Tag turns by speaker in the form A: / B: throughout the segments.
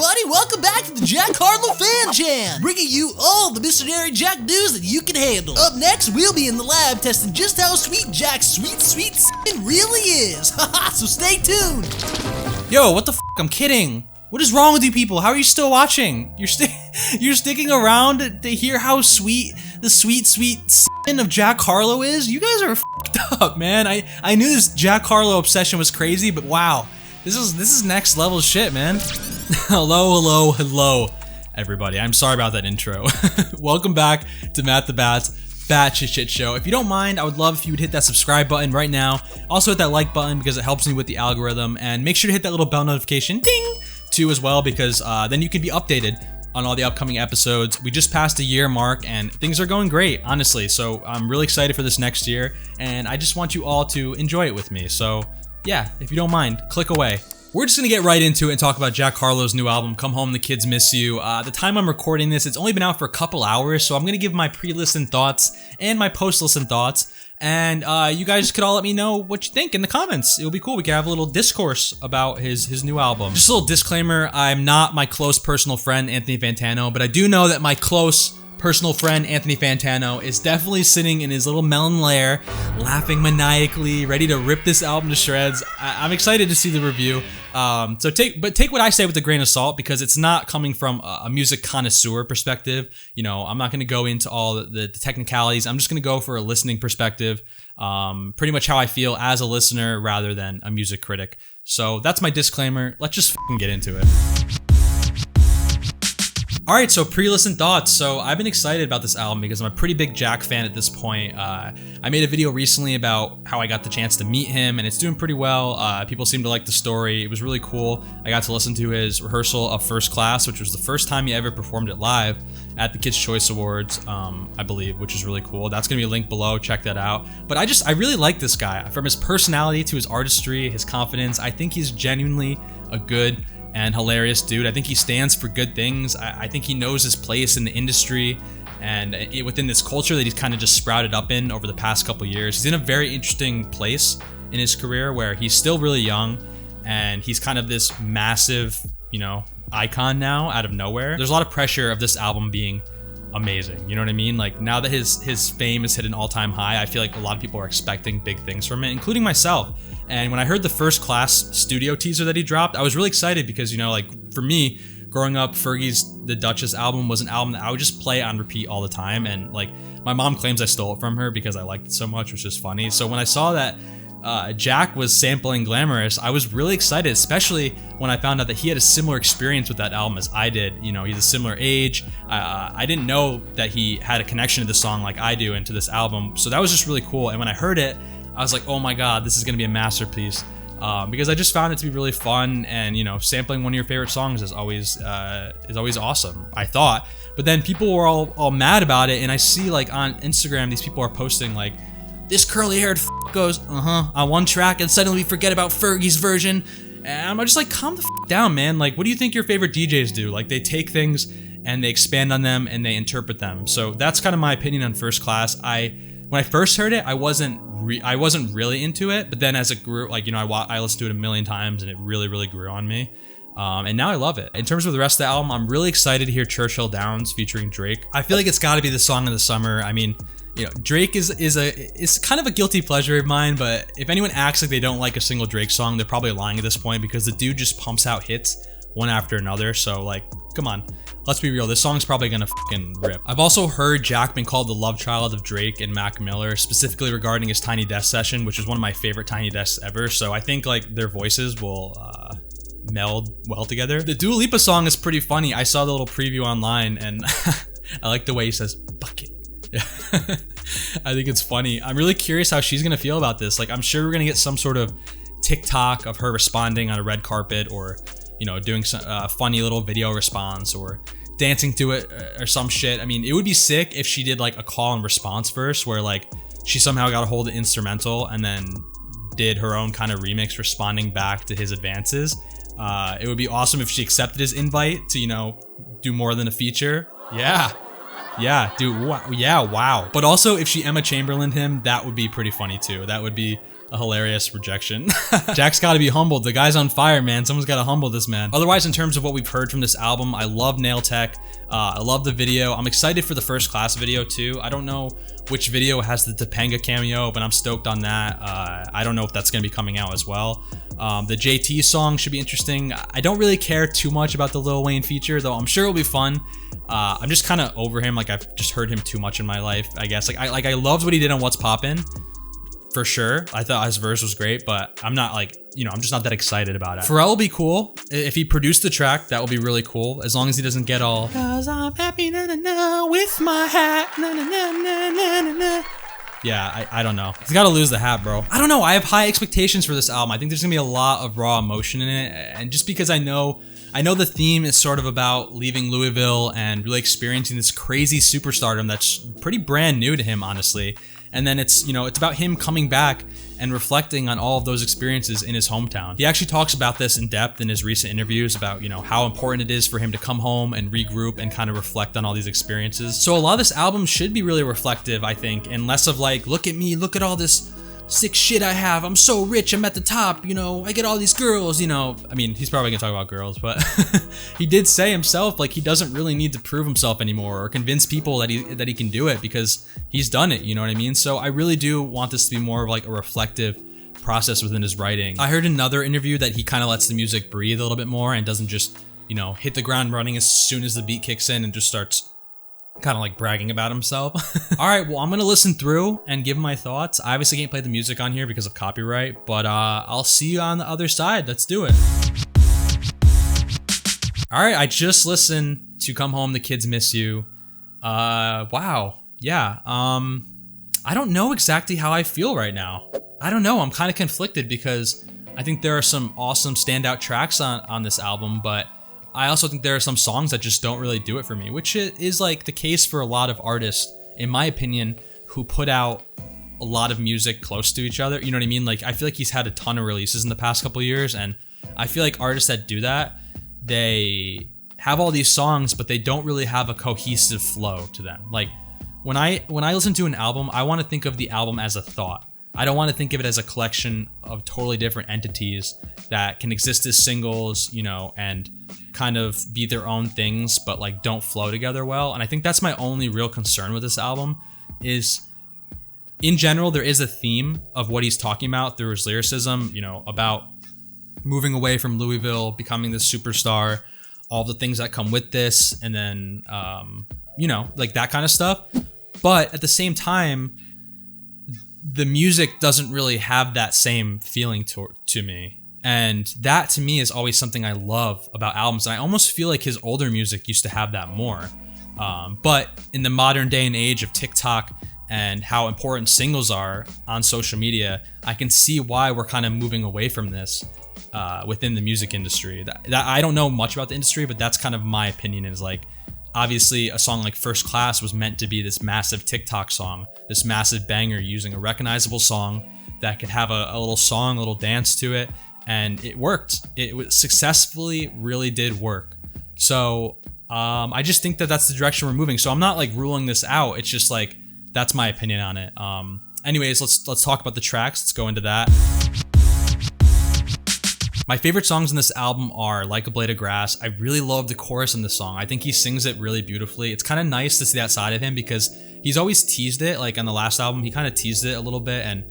A: everybody, welcome back to the Jack Harlow Fan Jam, bringing you all the missionary Jack news that you can handle. Up next, we'll be in the lab testing just how sweet Jack's sweet s***ing really is. Haha, so stay tuned.
B: Yo, what the f***? I'm kidding. What is wrong with you people? How are you still watching? You're sticking around to hear how sweet the sweet s***ing of Jack Harlow is? You guys are f***ed up, man. I knew this Jack Harlow obsession was crazy, but wow. This is next level shit, man. Hello, everybody. I'm sorry about that intro. Welcome back to MattTheBat's Bat Shit Show. If you don't mind, I would love if you would hit that subscribe button right now. Also hit that like button because it helps me with the algorithm, and make sure to hit that little bell notification ding too as well, because then you can be updated on all the upcoming episodes. We just passed a year mark and things are going great, honestly. So I'm really excited for this next year, and I just want you all to enjoy it with me. So yeah, if you don't mind, click away. We're just gonna get right into it and talk about Jack Harlow's new album, Come Home, the Kids Miss You. The time I'm recording this, it's only been out for a couple hours, so I'm gonna give my pre-listen thoughts and my post-listen thoughts, and you guys could all let me know what you think in the comments. It'll be cool. We can have a little discourse about his new album. Just a little disclaimer, I'm not my close personal friend, Anthony Fantano, but I do know that my close personal friend Anthony Fantano is definitely sitting in his little melon lair, laughing maniacally, ready to rip this album to shreds. I'm excited to see the review. So take what I say with a grain of salt, because it's not coming from a music connoisseur perspective. You know, I'm not going to go into all the technicalities. I'm just going to go for a listening perspective, pretty much how I feel as a listener rather than a music critic. So that's my disclaimer. Let's just fucking get into it. Alright, so pre-listen thoughts. So I've been excited about this album because I'm a pretty big Jack fan at this point. I made a video recently about how I got the chance to meet him, and it's doing pretty well. People seem to like the story. It was really cool. I got to listen to his rehearsal of First Class, which was the first time he ever performed it live at the Kids' Choice Awards, I believe, which is really cool. That's gonna be a link below, check that out. But I really like this guy. From his personality to his artistry, his confidence, I think he's genuinely a good and hilarious dude. I think he stands for good things. I think he knows his place in the industry and within this culture that he's kind of just sprouted up in over the past couple years. He's in a very interesting place in his career where he's still really young and he's kind of this massive, you know, icon now out of nowhere. There's a lot of pressure of this album being amazing, you know what I mean? Like, now that his fame has hit an all-time high, I feel like a lot of people are expecting big things from it, including myself. And when I heard the First Class studio teaser that he dropped, I was really excited because, you know, like, for me, growing up, Fergie's The Duchess album was an album that I would just play on repeat all the time, and like, my mom claims I stole it from her because I liked it so much, which is funny. So when I saw that Jack was sampling Glamorous, I was really excited, especially when I found out that he had a similar experience with that album as I did. You know, he's a similar age. I didn't know that he had a connection to the song like I do and to this album, so that was just really cool. And when I heard it, I was like, oh my god, this is gonna be a masterpiece, because I just found it to be really fun, and you know, sampling one of your favorite songs is always awesome, I thought. But then people were all mad about it, and I see like on Instagram these people are posting like, this curly-haired goes on one track and suddenly we forget about Fergie's version, and I'm just like, calm the down, man. Like, what do you think your favorite DJs do? Like, they take things and they expand on them and they interpret them. So that's kind of my opinion on First Class. When I first heard it, I wasn't really into it, but then as it grew, like, you know, I listened to it a million times and it really grew on me. And now I love it. In terms of the rest of the album, I'm really excited to hear Churchill Downs featuring Drake. I feel like it's got to be the song of the summer. I mean, you know, Drake is kind of a guilty pleasure of mine, but if anyone acts like they don't like a single Drake song, they're probably lying at this point, because the dude just pumps out hits one after another. So like, come on, let's be real. This song's probably gonna fucking rip. I've also heard Jack been called the love child of Drake and Mac Miller, specifically regarding his Tiny Desk session, which is one of my favorite Tiny Desks ever. So I think like their voices will meld well together. The Dua Lipa song is pretty funny. I saw the little preview online, and I like the way he says bucket. I think it's funny. I'm really curious how she's gonna feel about this. Like, I'm sure we're gonna get some sort of TikTok of her responding on a red carpet, or you know, doing some funny little video response, or dancing to it, or some shit. I mean, it would be sick if she did like a call and response verse where like she somehow got a hold of instrumental and then did her own kind of remix responding back to his advances. It would be awesome if she accepted his invite to, you know, do more than a feature. Yeah, dude, wow. But also if she Emma Chamberlained him, that would be pretty funny too. That would be A hilarious rejection. Jack's gotta be humbled. The guy's on fire, man. Someone's gotta humble this man. Otherwise, in terms of what we've heard from this album, I love Nail Tech. I love the video. I'm excited for the First Class video too. I don't know which video has the Topanga cameo, but I'm stoked on that. I don't know if that's gonna be coming out as well. The JT song should be interesting. I don't really care too much about the Lil Wayne feature, though I'm sure it'll be fun. I'm just kind of over him. Like, I've just heard him too much in my life, I guess. Like I loved what he did on What's Poppin', for sure. I thought his verse was great, but I'm not like, I'm just not that excited about it. Pharrell will be cool. If he produced the track, that would be really cool, as long as he doesn't get all, "'Cause I'm happy, na na na, with my hat, na na na na na na na." Yeah, I don't know. He's got to lose the hat, bro. I don't know. I have high expectations for this album. I think there's gonna be a lot of raw emotion in it, and just because I know the theme is sort of about leaving Louisville and really experiencing this crazy superstardom that's pretty brand new to him, honestly. And then it's about him coming back and reflecting on all of those experiences in his hometown. He actually talks about this in depth in his recent interviews about, how important it is for him to come home and regroup and kind of reflect on all these experiences. So a lot of this album should be really reflective, I think, and less of like, look at me, look at all this sick shit I have. I'm so rich. I'm at the top. I get all these girls. I mean, he's probably gonna talk about girls, but he did say himself like he doesn't really need to prove himself anymore or convince people that he can do it because he's done it. You know what I mean? So I really do want this to be more of like a reflective process within his writing. I heard another interview that he kind of lets the music breathe a little bit more and doesn't just hit the ground running as soon as the beat kicks in and just starts kind of like bragging about himself. All right, well, I'm gonna listen through and give my thoughts. I obviously can't play the music on here because of copyright, but I'll see you on the other side. Let's do it. All right, I just listened to Come Home, the Kids Miss You. Wow, yeah. I don't know exactly how I feel right now. I don't know, I'm kind of conflicted because I think there are some awesome standout tracks on this album, but I also think there are some songs that just don't really do it for me, which is like the case for a lot of artists, in my opinion, who put out a lot of music close to each other. You know what I mean? Like, I feel like he's had a ton of releases in the past couple of years, and I feel like artists that do that, they have all these songs, but they don't really have a cohesive flow to them. Like, when I listen to an album, I want to think of the album as a thought. I don't want to think of it as a collection of totally different entities that can exist as singles, and kind of be their own things, but like don't flow together well. And I think that's my only real concern with this album is, in general, there is a theme of what he's talking about through his lyricism, about moving away from Louisville, becoming this superstar, all the things that come with this, and then, like that kind of stuff. But at the same time, the music doesn't really have that same feeling to me. And that to me is always something I love about albums. And I almost feel like his older music used to have that more. But in the modern day and age of TikTok and how important singles are on social media, I can see why we're kind of moving away from this within the music industry. That I don't know much about the industry, but that's kind of my opinion, is like, obviously a song like First Class was meant to be this massive TikTok song, this massive banger using a recognizable song that could have a little song, a little dance to it. And it worked. It successfully really did work. So I just think that that's the direction we're moving. So I'm not like ruling this out. It's just like, that's my opinion on it. Anyways, let's talk about the tracks. Let's go into that. My favorite songs in this album are Like a Blade of Grass. I really love the chorus in this song. I think he sings it really beautifully. It's kind of nice to see that side of him because he's always teased it. Like on the last album, he kind of teased it a little bit. And,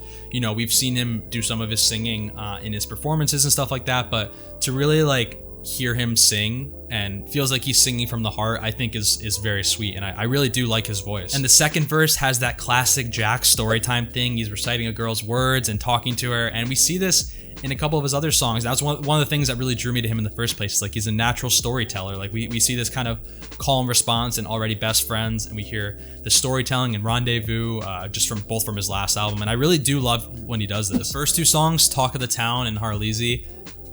B: we've seen him do some of his singing in his performances and stuff like that. But to really like hear him sing and feels like he's singing from the heart, I think is very sweet. And I really do like his voice. And the second verse has that classic Jack storytime thing. He's reciting a girl's words and talking to her. And we see this in a couple of his other songs. That's one of the things that really drew me to him in the first place. It's like he's a natural storyteller. Like we see this kind of call and response in Already Best Friends, and we hear the storytelling in Rendezvous, just from his last album. And I really do love when he does this. The first two songs, Talk of the Town and Harley,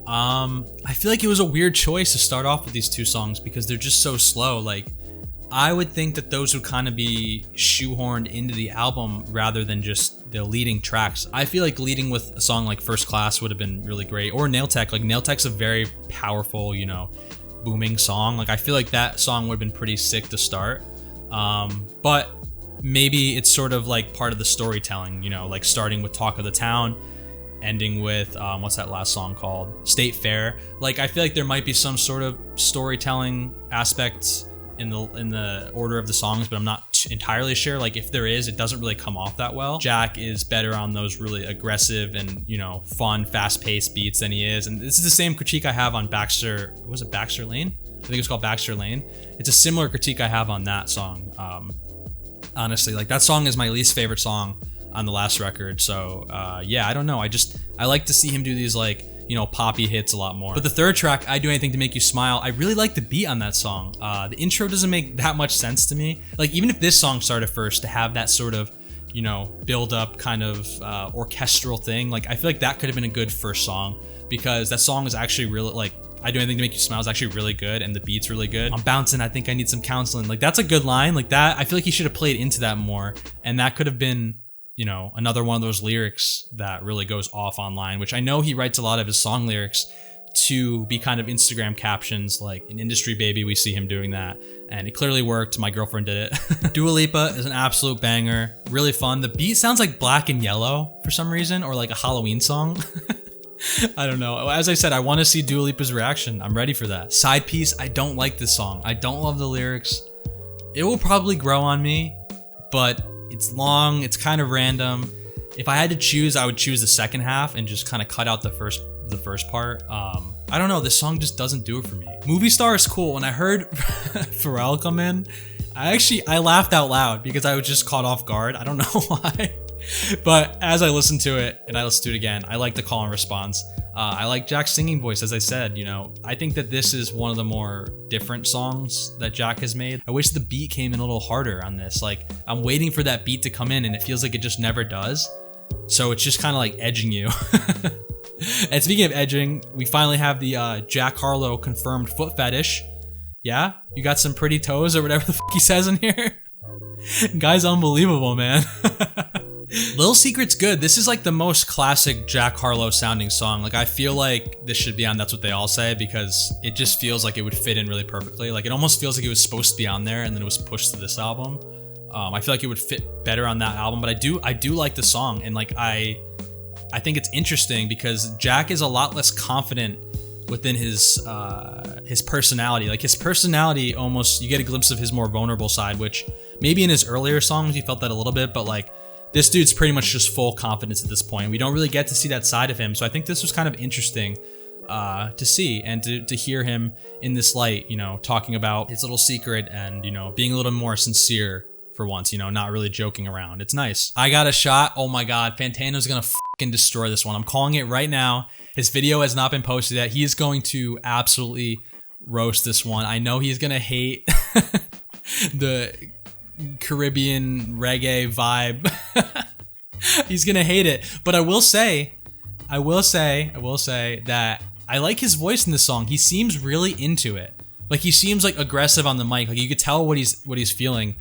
B: I feel like it was a weird choice to start off with these two songs because they're just so slow. Like, I would think that those would kind of be shoehorned into the album rather than just the leading tracks. I feel like leading with a song like First Class would have been really great, or Nail Tech. Like, Nail Tech's a very powerful, booming song. Like, I feel like that song would have been pretty sick to start. But maybe it's sort of like part of the storytelling, like starting with Talk of the Town ending with what's that last song called? State Fair. Like, I feel like there might be some sort of storytelling aspects in the order of the songs, but I'm not entirely sure. Like, if there is, it doesn't really come off that well. Jack is better on those really aggressive and, you know, fun, fast-paced beats than he is. And this is the same critique I have on Baxter. Was it Baxter Lane? I think it's called Baxter Lane. It's a similar critique I have on that song. Honestly, like, that song is my least favorite song on the last record. So yeah, I don't know. I like to see him do these, like, you know, poppy hits a lot more. But the third track, I Do Anything to Make You Smile, I really like the beat on that song. The intro doesn't make that much sense to me. Like, even if this song started first, to have that sort of, you know, build up kind of orchestral thing, like, I feel like that could have been a good first song, because that song is actually really, like, I Do Anything to Make You Smile is actually really good, and the beat's really good. I'm bouncing, I think I need some counseling. Like, that's a good line. Like, that, I feel like he should have played into that more, and that could have been, you know, another one of those lyrics that really goes off online, which I know he writes a lot of his song lyrics to be kind of Instagram captions. Like in Industry Baby, we see him doing that, and it clearly worked. My girlfriend did it. Dua Lipa is an absolute banger, really fun. The beat sounds like Black and Yellow for some reason, or like a Halloween song. I don't know. As I said, I want to see Dua Lipa's reaction. I'm ready for that. Side piece, I don't like this song. I don't love the lyrics. It will probably grow on me, but it's long, it's kind of random. If I had to choose, I would choose the second half and just kind of cut out the first part. I don't know, this song just doesn't do it for me. Movie Star is cool. When I heard Pharrell come in, I laughed out loud because I was just caught off guard. I don't know why. But as I listened to it and I listened to it again, I like the call and response. I like Jack's singing voice, as I said. You know, I think that this is one of the more different songs that Jack has made. I wish the beat came in a little harder on this. Like, I'm waiting for that beat to come in and it feels like it just never does. So it's just kind of like edging you. And speaking of edging, we finally have the Jack Harlow confirmed foot fetish. Yeah, you got some pretty toes or whatever the fuck he says in here. Guy's unbelievable, man. Lil Secret's good. This is like the most classic Jack Harlow sounding song. Like, I feel like this should be on That's What They All Say, because it just feels like it would fit in really perfectly. Like, it almost feels like it was supposed to be on there and then it was pushed to this album. I feel like it would fit better on that album, but I do like the song, and like I think it's interesting because Jack is a lot less confident within his personality. Like, his personality, almost, you get a glimpse of his more vulnerable side, which maybe in his earlier songs you felt that a little bit, but like, this dude's pretty much just full confidence at this point. We don't really get to see that side of him. So I think this was kind of interesting to see and to hear him in this light, you know, talking about his little secret and, you know, being a little more sincere for once, you know, not really joking around. It's nice. I Got a Shot. Oh my God. Fantano's gonna fucking destroy this one. I'm calling it right now. His video has not been posted yet. He is going to absolutely roast this one. I know he's gonna hate the Caribbean reggae vibe. He's gonna hate it, but I will say that I like his voice in this song. He seems really into it. Like, he seems like aggressive on the mic. Like, you could tell what he's feeling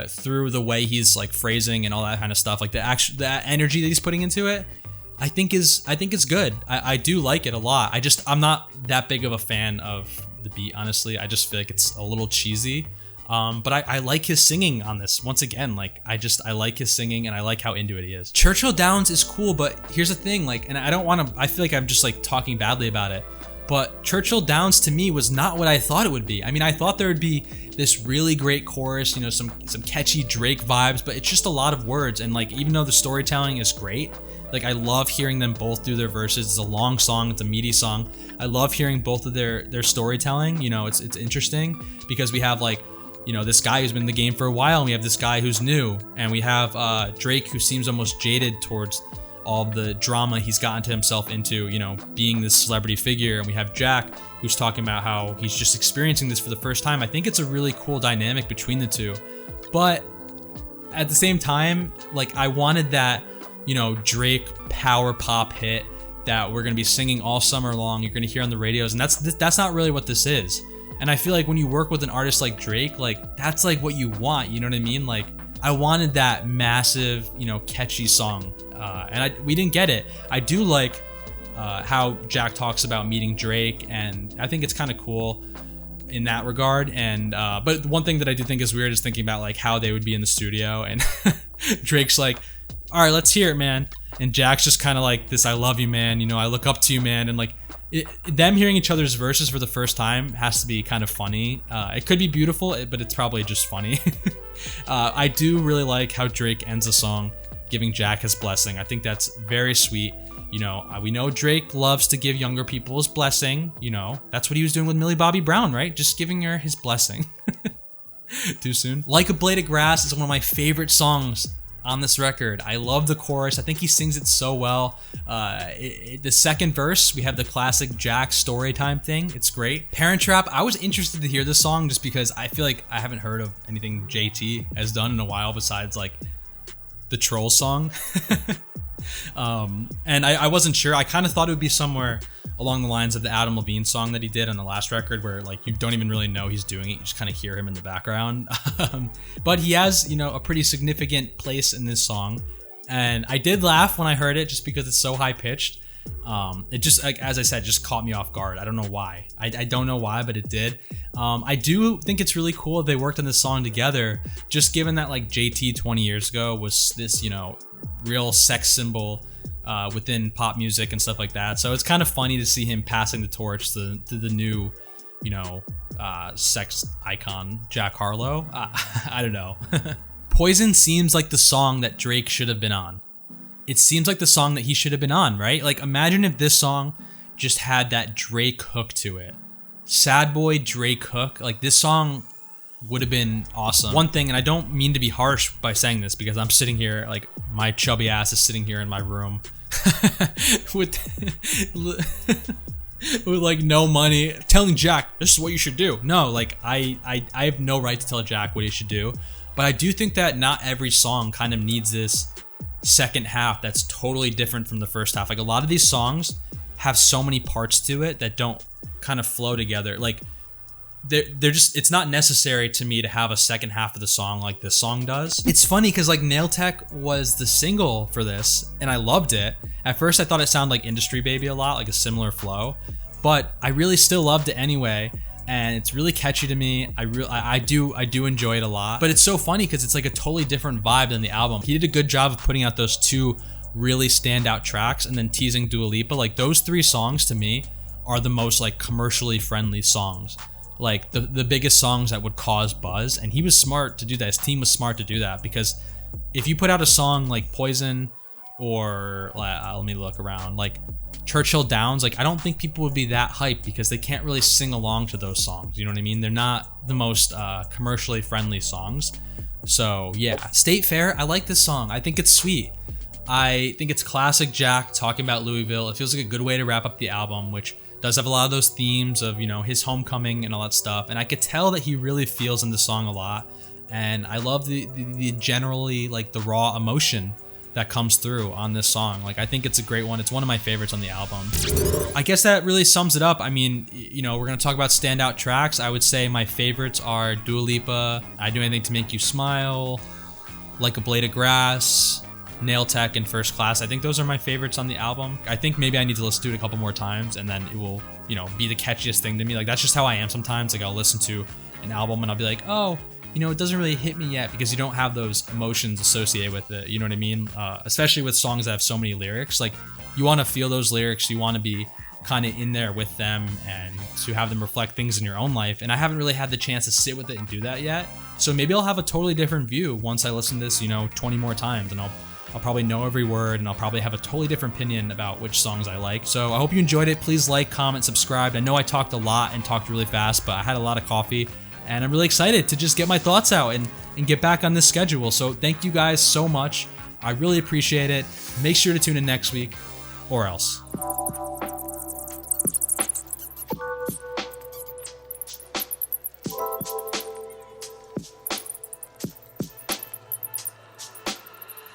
B: through the way he's like phrasing and all that kind of stuff. Like, that energy that he's putting into it, I think it's good. I do like it a lot. I'm not that big of a fan of the beat, honestly. I just feel like it's a little cheesy. But I like his singing on this. Once again, like, I like his singing and I like how into it he is. Churchill Downs is cool, but here's the thing, like, and I feel like I'm just like talking badly about it, but Churchill Downs to me was not what I thought it would be. I mean, I thought there would be this really great chorus, you know, some catchy Drake vibes, but it's just a lot of words. And like, even though the storytelling is great, like, I love hearing them both do their verses. It's a long song, it's a meaty song. I love hearing both of their storytelling. You know, it's interesting because we have, like, you know, this guy who's been in the game for a while, and we have this guy who's new, and we have Drake, who seems almost jaded towards all the drama he's gotten to himself into, you know, being this celebrity figure, and we have Jack, who's talking about how he's just experiencing this for the first time. I think it's a really cool dynamic between the two, but at the same time, like, I wanted that, you know, Drake power pop hit that we're gonna be singing all summer long, you're gonna hear on the radios, and that's not really what this is. And I feel like when you work with an artist like Drake, like, that's like what you want, you know what I mean? Like, I wanted that massive, you know, catchy song, and we didn't get it. I do like how Jack talks about meeting Drake, and I think it's kind of cool in that regard. And but one thing that I do think is weird is thinking about like how they would be in the studio, and Drake's like, all right, let's hear it, man. and Jack's just kind of like this, I love you, man, you know, I look up to you, man, and like them hearing each other's verses for the first time has to be kind of funny. It could be beautiful, but it's probably just funny. I do really like how Drake ends the song giving Jack his blessing. I think that's very sweet. You know, we know Drake loves to give younger people his blessing. You know, that's what he was doing with Millie Bobby Brown, right? Just giving her his blessing. Too soon. Like a Blade of Grass is one of my favorite songs on this record. I love the chorus. I think he sings it so well. The second verse, we have the classic Jack story time thing. It's great. Parent Trap, I was interested to hear this song just because I feel like I haven't heard of anything JT has done in a while besides like the Troll song. And I wasn't sure. I kind of thought it would be somewhere along the lines of the Adam Levine song that he did on the last record, where like you don't even really know he's doing it, you just kind of hear him in the background. But he has, you know, a pretty significant place in this song, and I did laugh when I heard it just because it's so high pitched. It just, like, as I said, just caught me off guard. I don't know why. I don't know why, but it did. I do think it's really cool they worked on this song together, just given that like JT 20 years ago was this, you know, real sex symbol within pop music and stuff like that. So it's kind of funny to see him passing the torch to the new, you know, sex icon Jack Harlow. I don't know. Poison seems like the song that Drake should have been on. It seems like the song that he should have been on, right? Like, imagine if this song just had that Drake hook to it. Sad boy Drake hook. Like, this song would have been awesome. One thing, and I don't mean to be harsh by saying this because I'm sitting here, like, my chubby ass is sitting here in my room with like no money, telling Jack, this is what you should do. No, like, I have no right to tell Jack what he should do. But I do think that not every song kind of needs this second half that's totally different from the first half. Like, a lot of these songs have so many parts to it that don't kind of flow together. Like, they're just, it's not necessary to me to have a second half of the song like this song does. It's funny because like Nail Tech was the single for this and I loved it. At first I thought it sounded like Industry Baby a lot, like a similar flow, but I really still loved it anyway. And it's really catchy to me. I do enjoy it a lot. But it's so funny because it's like a totally different vibe than the album. He did a good job of putting out those two really standout tracks and then teasing Dua Lipa. Like, those three songs to me are the most like commercially friendly songs. Like the biggest songs that would cause buzz. And he was smart to do that. His team was smart to do that, because if you put out a song like Poison or let me look around, like Churchill Downs, like I don't think people would be that hyped because they can't really sing along to those songs. You know what I mean? They're not the most commercially friendly songs. So yeah, State Fair, I like this song. I think it's sweet. I think it's classic Jack talking about Louisville. It feels like a good way to wrap up the album, which does have a lot of those themes of, you know, his homecoming and all that stuff. And I could tell that he really feels in the song a lot. And I love the generally like the raw emotion that comes through on this song. Like, I think it's a great one. It's one of my favorites on the album. I guess that really sums it up. I mean, you know, we're gonna talk about standout tracks. I would say my favorites are Dua Lipa, I Do Anything to Make You Smile, Like a Blade of Grass, Nail Tech, and First Class. I think those are my favorites on the album. I think maybe I need to listen to it a couple more times and then it will, you know, be the catchiest thing to me. Like, that's just how I am sometimes. Like, I'll listen to an album and I'll be like, oh, you know, it doesn't really hit me yet, because you don't have those emotions associated with it. You know what I mean? Especially with songs that have so many lyrics. Like, you want to feel those lyrics. You want to be kind of in there with them and to have them reflect things in your own life. And I haven't really had the chance to sit with it and do that yet. So maybe I'll have a totally different view once I listen to this, you know, 20 more times, and I'll probably know every word, and I'll probably have a totally different opinion about which songs I like. So I hope you enjoyed it. Please like, comment, subscribe. I know I talked a lot and talked really fast, but I had a lot of coffee, and I'm really excited to just get my thoughts out and get back on this schedule. So thank you guys so much. I really appreciate it. Make sure to tune in next week, or else.